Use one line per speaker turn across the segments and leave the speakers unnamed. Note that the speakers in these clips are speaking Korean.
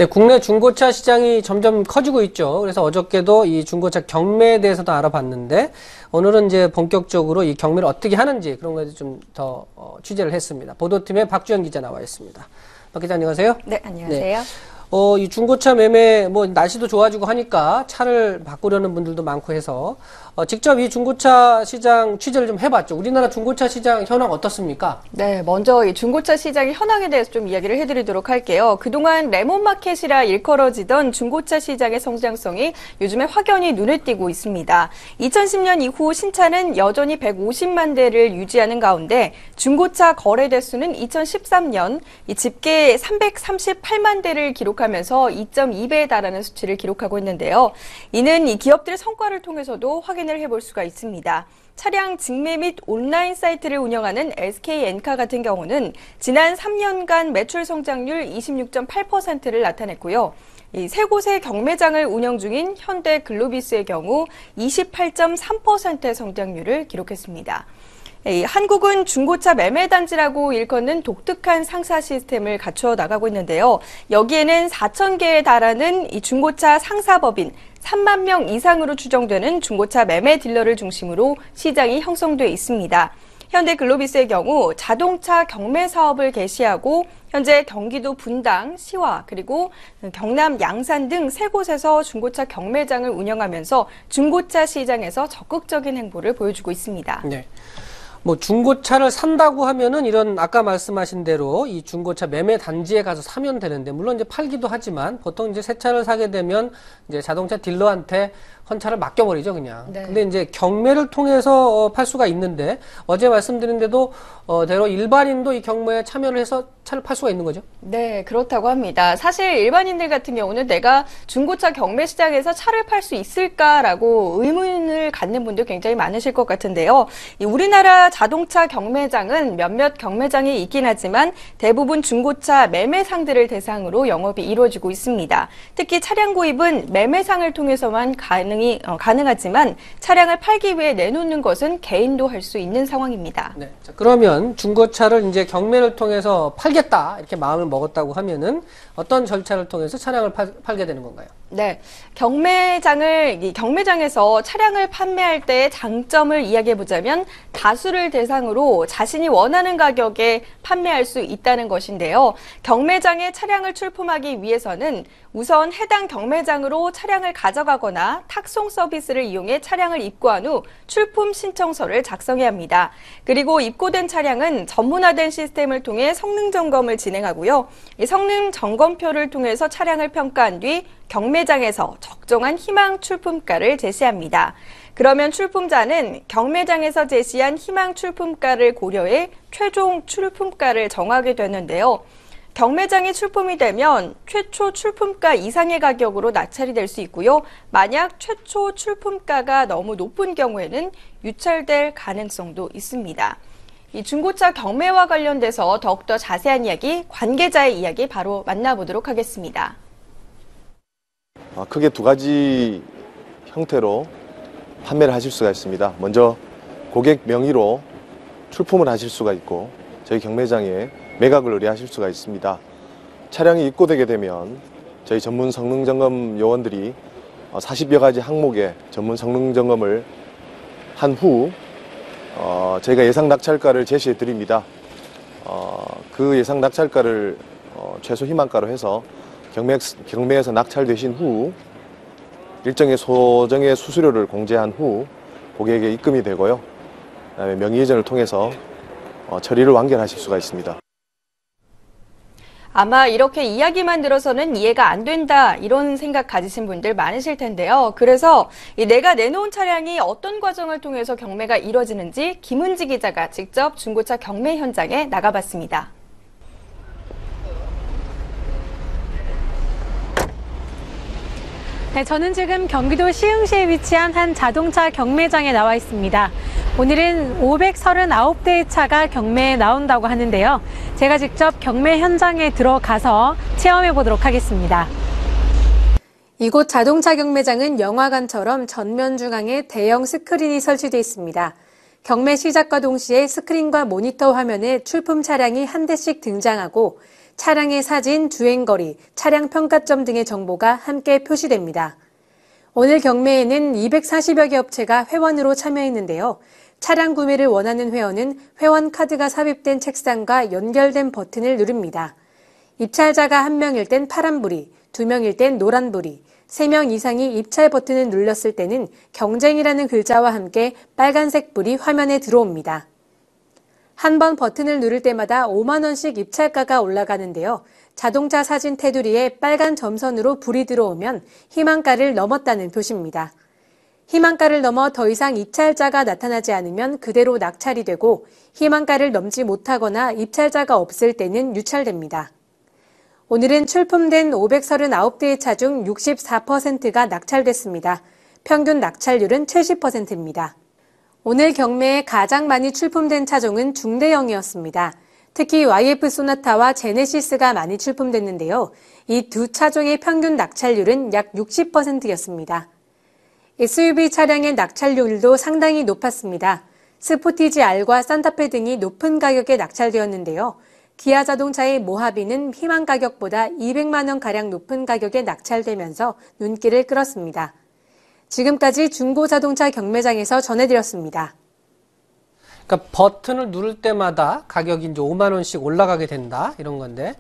네, 국내 중고차 시장이 점점 커지고 있죠. 그래서 어저께도 이 중고차 경매에 대해서도 알아봤는데 오늘은 이제 본격적으로 이 경매를 어떻게 하는지 그런 거에 좀 더 취재를 했습니다. 보도팀의 박주연 기자 나와 있습니다. 박 기자 안녕하세요.
네, 안녕하세요.
네. 이 중고차 매매, 날씨도 좋아지고 하니까 차를 바꾸려는 분들도 많고 해서, 직접 이 중고차 시장 취재를 좀 해봤죠. 우리나라 중고차 시장 현황 어떻습니까?
네, 먼저 이 중고차 시장의 현황에 대해서 좀 이야기를 해드리도록 할게요. 그동안 레몬마켓이라 일컬어지던 중고차 시장의 성장성이 요즘에 확연히 눈에 띄고 있습니다. 2010년 이후 신차는 여전히 150만 대를 유지하는 가운데 중고차 거래 대수는 2013년 이 집계 338만 대를 기록하면서 2.2배에 달하는 수치를 기록하고 있는데요. 이는 이 기업들의 성과를 통해서도 확인을 해볼 수가 있습니다. 차량 직매 및 온라인 사이트를 운영하는 SK엔카 같은 경우는 지난 3년간 매출 성장률 26.8%를 나타냈고요. 이 세 곳의 경매장을 운영 중인 현대글로비스의 경우 28.3%의 성장률을 기록했습니다. 한국은 중고차 매매단지라고 일컫는 독특한 상사 시스템을 갖춰 나가고 있는데요. 여기에는 4,000개에 달하는 이 중고차 상사법인 3만 명 이상으로 추정되는 중고차 매매 딜러를 중심으로 시장이 형성돼 있습니다. 현대글로비스의 경우 자동차 경매 사업을 개시하고 현재 경기도 분당, 시화, 그리고 경남 양산 등 세 곳에서 중고차 경매장을 운영하면서 중고차 시장에서 적극적인 행보를 보여주고 있습니다.
네. 중고차를 산다고 하면은 이런 아까 말씀하신 대로 이 중고차 매매 단지에 가서 사면 되는데, 물론 이제 팔기도 하지만 보통 이제 새 차를 사게 되면 이제 자동차 딜러한테 헌차를 맡겨버리죠, 그냥.
네.
근데 이제 경매를 통해서 팔 수가 있는데, 어제 말씀드린 대로 대로 일반인도 이 경매에 참여를 해서 차를 팔 수가 있는 거죠?
네, 그렇다고 합니다. 사실 일반인들 같은 경우는 내가 중고차 경매 시장에서 차를 팔 수 있을까라고 의문을 갖는 분도 굉장히 많으실 것 같은데요. 우리나라 자동차 경매장은 몇몇 경매장이 있긴 하지만 대부분 중고차 매매상들을 대상으로 영업이 이루어지고 있습니다. 특히 차량 구입은 매매상을 통해서만 가능하지만 차량을 팔기 위해 내놓는 것은 개인도 할 수 있는 상황입니다.
네. 자, 그러면 중고차를 이제 경매를 통해서 팔겠다 이렇게 마음을 먹었다고 하면은 어떤 절차를 통해서 차량을 팔게 되는 건가요?
네, 경매장에서 차량을 판매할 때의 장점을 이야기해 보자면 다수를 대상으로 자신이 원하는 가격에 판매할 수 있다는 것인데요. 경매장에 차량을 출품하기 위해서는 우선 해당 경매장으로 차량을 가져가거나 탁송 서비스를 이용해 차량을 입고한 후 출품 신청서를 작성해야 합니다. 그리고 입고된 차량은 전문화된 시스템을 통해 성능 점검을 진행하고요. 이 성능 점검표를 통해서 차량을 평가한 뒤 경매장에서 적정한 희망 출품가를 제시합니다. 그러면 출품자는 경매장에서 제시한 희망 출품가를 고려해 최종 출품가를 정하게 되는데요. 경매장이 출품이 되면 최초 출품가 이상의 가격으로 낙찰이 될 수 있고요. 만약 최초 출품가가 너무 높은 경우에는 유찰될 가능성도 있습니다. 이 중고차 경매와 관련돼서 더욱더 자세한 이야기, 관계자의 이야기 바로 만나보도록 하겠습니다.
크게 두 가지 형태로 판매를 하실 수가 있습니다. 먼저 고객 명의로 출품을 하실 수가 있고 저희 경매장에 매각을 의뢰하실 수가 있습니다. 차량이 입고되게 되면 저희 전문 성능점검 요원들이 40여 가지 항목의 전문 성능점검을 한 후 저희가 예상 낙찰가를 제시해 드립니다. 그 예상 낙찰가를 최소 희망가로 해서 경매에서 낙찰되신 후 일정의 소정의 수수료를 공제한 후 고객에게 입금이 되고요. 그다음에 명의이전을 통해서 처리를 완결하실 수가 있습니다.
아마 이렇게 이야기만 들어서는 이해가 안 된다 이런 생각 가지신 분들 많으실 텐데요. 그래서 내가 내놓은 차량이 어떤 과정을 통해서 경매가 이루어지는지 김은지 기자가 직접 중고차 경매 현장에 나가봤습니다.
네, 저는 지금 경기도 시흥시에 위치한 한 자동차 경매장에 나와 있습니다. 오늘은 539대의 차가 경매에 나온다고 하는데요. 제가 직접 경매 현장에 들어가서 체험해 보도록 하겠습니다. 이곳 자동차 경매장은 영화관처럼 전면 중앙에 대형 스크린이 설치되어 있습니다. 경매 시작과 동시에 스크린과 모니터 화면에 출품 차량이 한 대씩 등장하고 차량의 사진, 주행거리, 차량 평가점 등의 정보가 함께 표시됩니다. 오늘 경매에는 240여 개 업체가 회원으로 참여했는데요. 차량 구매를 원하는 회원은 회원 카드가 삽입된 책상과 연결된 버튼을 누릅니다. 입찰자가 1명일 땐 파란불이, 2명일 땐 노란불이, 3명 이상이 입찰 버튼을 눌렀을 때는 경쟁이라는 글자와 함께 빨간색 불이 화면에 들어옵니다. 한 번 버튼을 누를 때마다 5만 원씩 입찰가가 올라가는데요. 자동차 사진 테두리에 빨간 점선으로 불이 들어오면 희망가를 넘었다는 표시입니다. 희망가를 넘어 더 이상 입찰자가 나타나지 않으면 그대로 낙찰이 되고 희망가를 넘지 못하거나 입찰자가 없을 때는 유찰됩니다. 오늘은 출품된 539대의 차 중 64%가 낙찰됐습니다. 평균 낙찰률은 70%입니다. 오늘 경매에 가장 많이 출품된 차종은 중대형이었습니다. 특히 YF 소나타와 제네시스가 많이 출품됐는데요. 이 두 차종의 평균 낙찰률은 약 60%였습니다. SUV 차량의 낙찰률도 상당히 높았습니다. 스포티지 R과 산타페 등이 높은 가격에 낙찰되었는데요. 기아 자동차의 모하비는 희망 가격보다 200만 원가량 높은 가격에 낙찰되면서 눈길을 끌었습니다. 지금까지 중고자동차 경매장에서 전해드렸습니다.
그러니까 버튼을 누를 때마다 가격이 이제 5만 원씩 올라가게 된다 이런 건데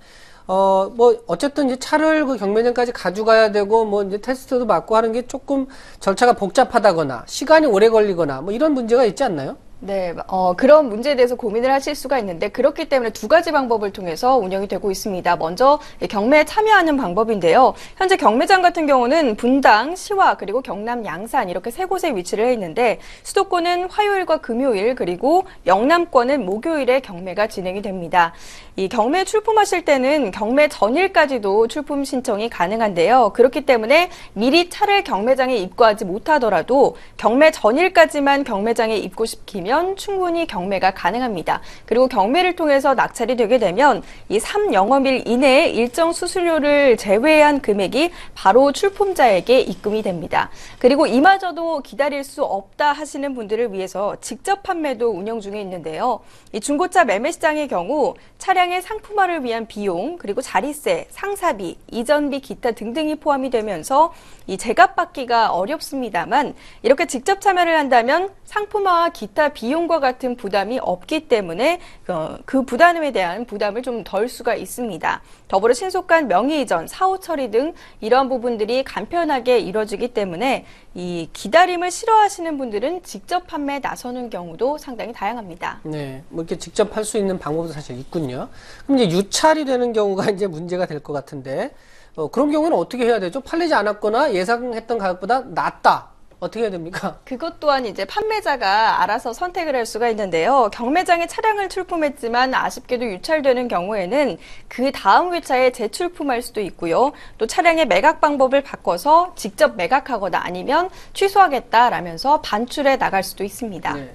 뭐 어쨌든 이제 차를 그 경매장까지 가져가야 되고 뭐 이제 테스트도 받고 하는 게 조금 절차가 복잡하다거나 시간이 오래 걸리거나 뭐 이런 문제가 있지 않나요?
네, 그런 문제에 대해서 고민을 하실 수가 있는데 그렇기 때문에 두 가지 방법을 통해서 운영이 되고 있습니다. 먼저 경매에 참여하는 방법인데요. 현재 경매장 같은 경우는 분당, 시화, 그리고 경남 양산 이렇게 세 곳에 위치를 해 있는데 수도권은 화요일과 금요일 그리고 영남권은 목요일에 경매가 진행이 됩니다. 이 경매 출품하실 때는 경매 전일까지도 출품 신청이 가능한데요. 그렇기 때문에 미리 차를 경매장에 입고하지 못하더라도 경매 전일까지만 경매장에 입고시키면 충분히 경매가 가능합니다. 그리고 경매를 통해서 낙찰이 되게 되면 이 3영업일 이내에 일정 수수료를 제외한 금액이 바로 출품자에게 입금이 됩니다. 그리고 이마저도 기다릴 수 없다 하시는 분들을 위해서 직접 판매도 운영 중에 있는데요. 이 중고차 매매시장의 경우 차량의 상품화를 위한 비용, 그리고 자리세, 상사비, 이전비, 기타 등등이 포함이 되면서 이 제값받기가 어렵습니다만 이렇게 직접 참여를 한다면 상품화와 기타 비용과 같은 부담이 없기 때문에 그 부담에 대한 부담을 좀 덜 수가 있습니다. 더불어 신속한 명의 이전, 사후 처리 등 이러한 부분들이 간편하게 이루어지기 때문에 이 기다림을 싫어하시는 분들은 직접 판매에 나서는 경우도 상당히 다양합니다.
네, 뭐 이렇게 직접 할 수 있는 방법도 사실 있군요. 그럼 이제 유찰이 되는 경우가 이제 문제가 될 것 같은데 그런 경우는 어떻게 해야 되죠? 팔리지 않았거나 예상했던 가격보다 낮다. 어떻게 해야 됩니까?
그것 또한 이제 판매자가 알아서 선택을 할 수가 있는데요. 경매장에 차량을 출품했지만 아쉽게도 유찰되는 경우에는 그 다음 회차에 재출품할 수도 있고요. 또 차량의 매각 방법을 바꿔서 직접 매각하거나 아니면 취소하겠다라면서 반출해 나갈 수도 있습니다.
네.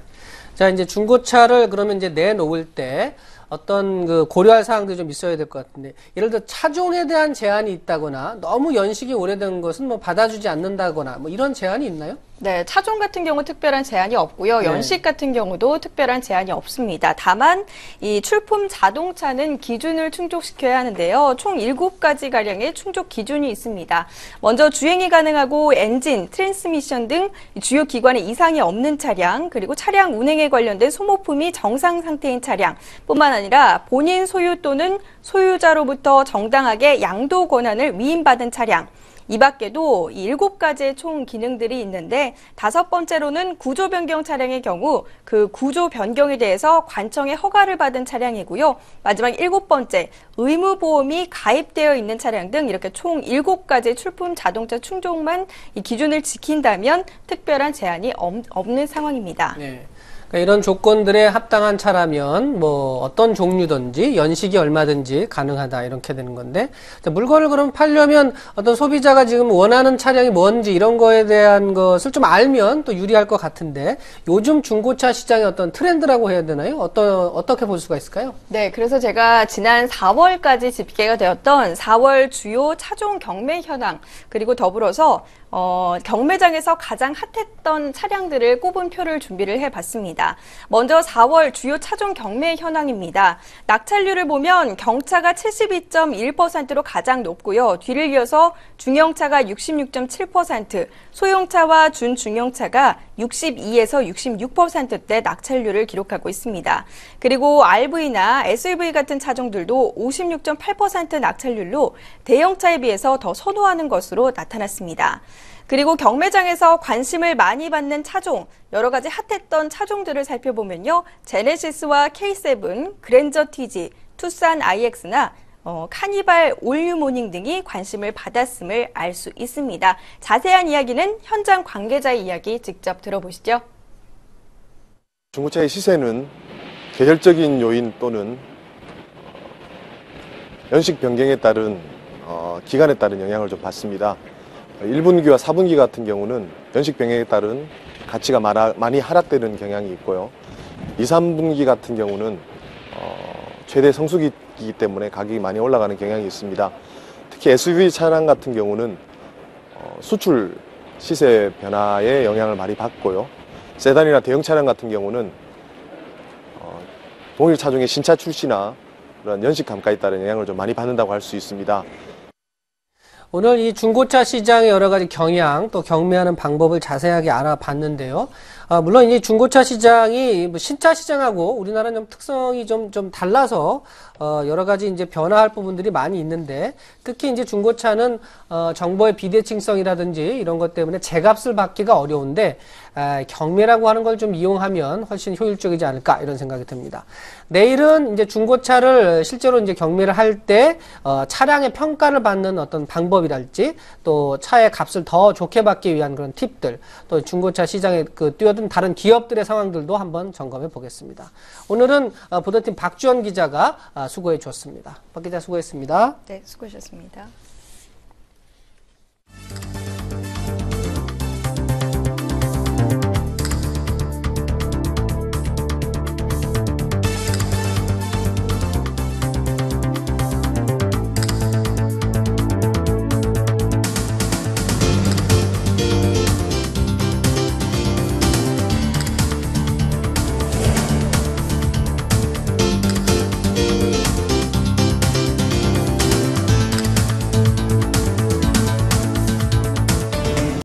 자, 이제 중고차를 그러면 이제 내놓을 때 어떤 그 고려할 사항들이 좀 있어야 될 것 같은데, 예를 들어 차종에 대한 제한이 있다거나 너무 연식이 오래된 것은 뭐 받아주지 않는다거나 뭐 이런 제한이 있나요?
네, 차종 같은 경우 특별한 제한이 없고요. 연식 같은 경우도 특별한 제한이 없습니다. 다만 이 출품 자동차는 기준을 충족시켜야 하는데요. 총 7가지 가량의 충족 기준이 있습니다. 먼저 주행이 가능하고 엔진, 트랜스미션 등 주요 기관에 이상이 없는 차량, 그리고 차량 운행에 관련된 소모품이 정상 상태인 차량 뿐만 아니라 본인 소유 또는 소유자로부터 정당하게 양도 권한을 위임받은 차량, 이 밖에도 7가지의 총 기능들이 있는데 5번째로는 구조 변경 차량의 경우 그 구조 변경에 대해서 관청의 허가를 받은 차량이고요. 마지막 7번째, 의무보험이 가입되어 있는 차량 등 이렇게 총 7가지의 출품 자동차 충족만 이 기준을 지킨다면 특별한 제한이 없는 상황입니다.
네. 그러니까 이런 조건들에 합당한 차라면 뭐 어떤 종류든지 연식이 얼마든지 가능하다 이렇게 되는 건데, 자, 물건을 그럼 팔려면 어떤 소비자가 지금 원하는 차량이 뭔지 이런 거에 대한 것을 좀 알면 또 유리할 것 같은데, 요즘 중고차 시장의 어떤 트렌드라고 해야 되나요? 어떻게 볼 수가 있을까요?
네, 그래서 제가 지난 4월까지 집계가 되었던 4월 주요 차종 경매 현황, 그리고 더불어서 경매장에서 가장 핫했던 차량들을 꼽은 표를 준비를 해봤습니다. 있습니다. 먼저 4월 주요 차종 경매 현황입니다. 낙찰률을 보면 경차가 72.1%로 가장 높고요. 뒤를 이어서 중형차가 66.7%, 소형차와 준중형차가 62에서 66%대 낙찰률을 기록하고 있습니다. 그리고 RV나 SUV 같은 차종들도 56.8% 낙찰률로 대형차에 비해서 더 선호하는 것으로 나타났습니다. 그리고 경매장에서 관심을 많이 받는 차종, 여러 가지 핫했던 차종들을 살펴보면요. 제네시스와 K7, 그랜저 TG, 투싼 IX나 카니발 올뉴 모닝 등이 관심을 받았음을 알 수 있습니다. 자세한 이야기는 현장 관계자의 이야기 직접 들어보시죠.
중고차의 시세는 계절적인 요인 또는 연식 변경에 따른 기간에 따른 영향을 좀 받습니다. 1분기와 4분기 같은 경우는 연식 변경에 따른 가치가 많이 하락되는 경향이 있고요. 2, 3분기 같은 경우는 최대 성수기이기 때문에 가격이 많이 올라가는 경향이 있습니다. 특히 SUV 차량 같은 경우는 수출 시세 변화에 영향을 많이 받고요. 세단이나 대형 차량 같은 경우는 동일 차종의 신차 출시나 그런 연식 감가에 따른 영향을 좀 많이 받는다고 할 수 있습니다.
오늘 이 중고차 시장의 여러 가지 경향 또 경매하는 방법을 자세하게 알아봤는데요. 물론 이 중고차 시장이 신차 시장하고 우리나라는 좀 특성이 좀 달라서 여러 가지 이제 변화할 부분들이 많이 있는데 특히 이제 중고차는 정보의 비대칭성이라든지 이런 것 때문에 제값을 받기가 어려운데 경매라고 하는 걸 좀 이용하면 훨씬 효율적이지 않을까 이런 생각이 듭니다. 내일은 이제 중고차를 실제로 이제 경매를 할 때 차량의 평가를 받는 어떤 방법이랄지 또 차의 값을 더 좋게 받기 위한 그런 팁들 또 중고차 시장에 뛰어든 다른 기업들의 상황들도 한번 점검해 보겠습니다. 오늘은 보도팀 박주원 기자가 수고해 주었습니다. 박 기자 수고했습니다.
네, 수고하셨습니다.